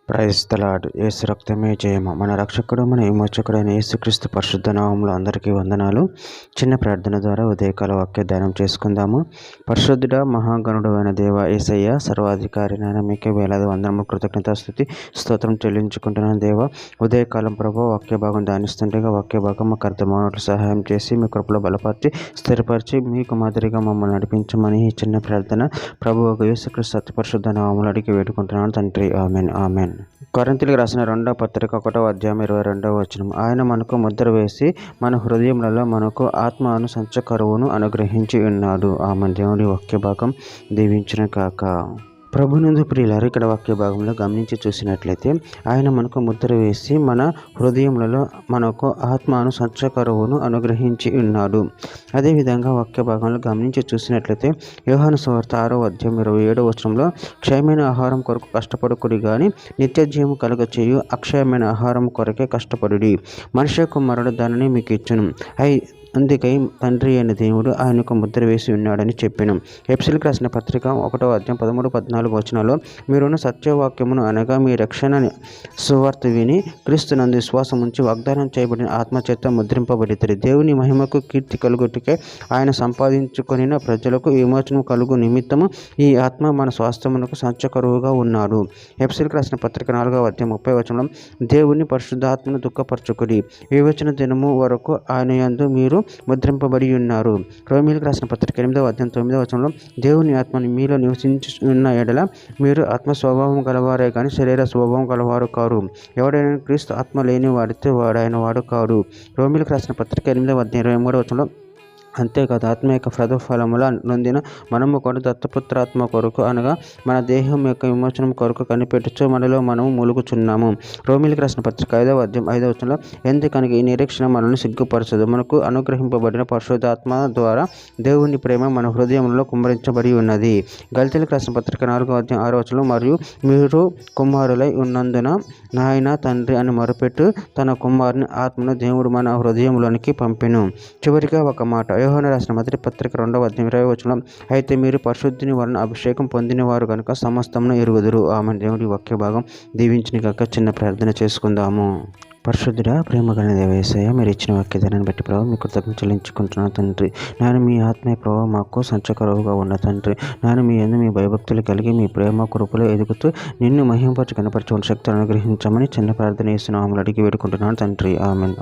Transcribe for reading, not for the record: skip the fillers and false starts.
Praise the lord. యేసు రక్తమే జయము. మన రక్షకుడు మన విమోచకుడైన యేసుక్రీస్తు పరిశుద్ధ నామములో అందరికీ వందనాలు. చిన్న ప్రార్థన ద్వారా ఉదయకాల వాక్య ధ్యానం చేసుకుందాము. పరిశుద్ధుడ మహాగణుడు అయిన దేవ యేసయ్య సర్వాధికారి నాయన మీకే వేలాది వందనములు కృతజ్ఞతాస్తుతి స్తోత్రం చెల్లించుకుంటున్నాను దేవ. ఉదయకాలం ప్రభు వాక్య భాగం ధ్యానిస్తుండగా వాక్య భాగం మాకు అర్థమవునట్లు సహాయం చేసి మీ కృపలో బలపరిచి స్థిరపరిచి మీకు మాదిరిగా మమ్మల్ని నడిపించమని ఈ చిన్న ప్రార్థన ప్రభువు యేసుక్రీస్తు సత్య పరిశుద్ధ నామములో అడిగి వేడుకుంటున్నాను తండ్రి. Amen amen. కొరింథీయులకు రాసిన 2వ పత్రిక 1వ అధ్యాయం 22వ వచనం. ఆయన మనకు ముద్ర వేసి మన హృదయములలో మనకు ఆత్మను సంచకరువును అనుగ్రహించి ఉన్నాడు. ఆమె దేవుని వాక్య భాగం దీవించును కాక. ప్రభునందు ప్రియులారు, ఇక్కడ వాక్య భాగంలో గమనించి చూసినట్లయితే ఆయన మనకు ముద్ర వేసి మన హృదయములలో మనకు ఆత్మను సంచకరువును అనుగ్రహించి ఉన్నాడు. అదేవిధంగా వాక్య భాగంలో గమనించి చూసినట్లయితే యోహాను సువార్త 6వ అధ్యాయం 27వ వచనంలో క్షయమైన ఆహారం కొరకు కష్టపడుకుడి గాని నిత్య జీవము కలుగచేయు అక్షయమైన ఆహారం కొరకే కష్టపడుడి. మనుష్య కుమారుడు దానిని మీకు ఇచ్చును. అందుకై తండ్రి అయిన దేవుడు ఆయనకు ముద్ర వేసి ఉన్నాడని చెప్పాను. ఎఫెసీయులకు రాసిన పత్రిక 1వ అధ్యాయం 13-14 వచనాల్లో మీరున్న సత్యవాక్యమును అనగా మీ రక్షణ సువార్త విని క్రీస్తునందు విశ్వాసం ఉంచి వాగ్దానం చేయబడిన ఆత్మచేత ముద్రింపబడితే దేవుని మహిమకు కీర్తి కలుగుటకే ఆయన సంపాదించుకొనిన ప్రజలకు విమోచనం కలుగు నిమిత్తము ఈ ఆత్మ మన స్వాస్థ్యమునకు సంచకరువుగా ఉన్నాడు. ఎఫెసీయులకు రాసిన పత్రిక 4వ అధ్యాయం 30వ వచనంలో దేవుని పరిశుద్ధాత్మను దుఃఖపరచుకుడి వివేచన దినము వరకు ఆయన యందు మీరు ముద్రింపబడి ఉన్నారు. రోమీయులకు రాసిన పత్రిక 8వ అధ్యాయం 9వ వచనంలో దేవుని ఆత్మని మీలో నివసించి ఉన్న ఎడల మీరు ఆత్మ స్వభావం గలవారే కానీ శరీర స్వభావం గలవారు కారు. ఎవడైనా క్రీస్తు ఆత్మ లేని వాడితే వాడైన వాడు కాడు. రోమీయులకు రాసిన పత్రిక 8వ అధ్యాయం 23వ వచనంలో అంతేకాదు ఆత్మ యొక్క ప్రతిఫలముల నొందిన మనము కూడా దత్తపుత్రాత్మ కొరకు అనగా మన దేహం యొక్క విమోచనం కొరకు కనిపెట్టుచు మనలో మనము మూలుగుచున్నాము. రోమీయులకు రాసిన పత్రిక 5వ అధ్యాయం 5వ వచనంలో ఎందుకనగా ఈ నిరీక్షణ మనల్ని సిగ్గుపరచదు, మనకు అనుగ్రహింపబడిన పరిశుద్ధాత్మ ద్వారా దేవుని ప్రేమ మన హృదయంలో కుమ్మరించబడి ఉన్నది. గలతీయులకు రాసిన పత్రిక 4వ అధ్యాయం 6వ వచనం మరియు మీరు కుమారులై ఉన్నందున నాయన తండ్రి అని మొరపెట్టు తన కుమారుని ఆత్మను దేవుడు మన హృదయంలోనికి పంపెను. చివరిగా ఒక మాట యోహాను రాసిన మొదటి పత్రిక 2వ అధ్యాయం 20వ వచనం అయితే మీరు పరిశుద్ధుని వలన అభిషేకం పొందిన వారు కనుక సమస్తమును ఎరుగుదురు. ఆమె దేవుడి వాక్య భాగం దీవించిన కాక చిన్న ప్రార్థన చేసుకుందాము. పరిశుద్ధుడా ప్రేమ గల దేవ యేసయ్య, మీరు ఇచ్చిన వాక్యదానాన్ని బట్టి ప్రభావ మీకు కృతజ్ఞతలు చెల్లించుకుంటున్నాను తండ్రి. నేను మీ ఆత్మీయ ప్రభావ మాకు సంచకరువుగా ఉన్న తండ్రి. నేను మీ యందు మీ భయభక్తులు కలిగి మీ ప్రేమ కృపలో ఎదుగుతూ నిన్ను మహింపరచు కనపరచు శక్తులను అనుగ్రహించమని చిన్న ప్రార్థన చేస్తున్నాము అడిగి వేడుకుంటున్నాను తండ్రి. ఆమెన్.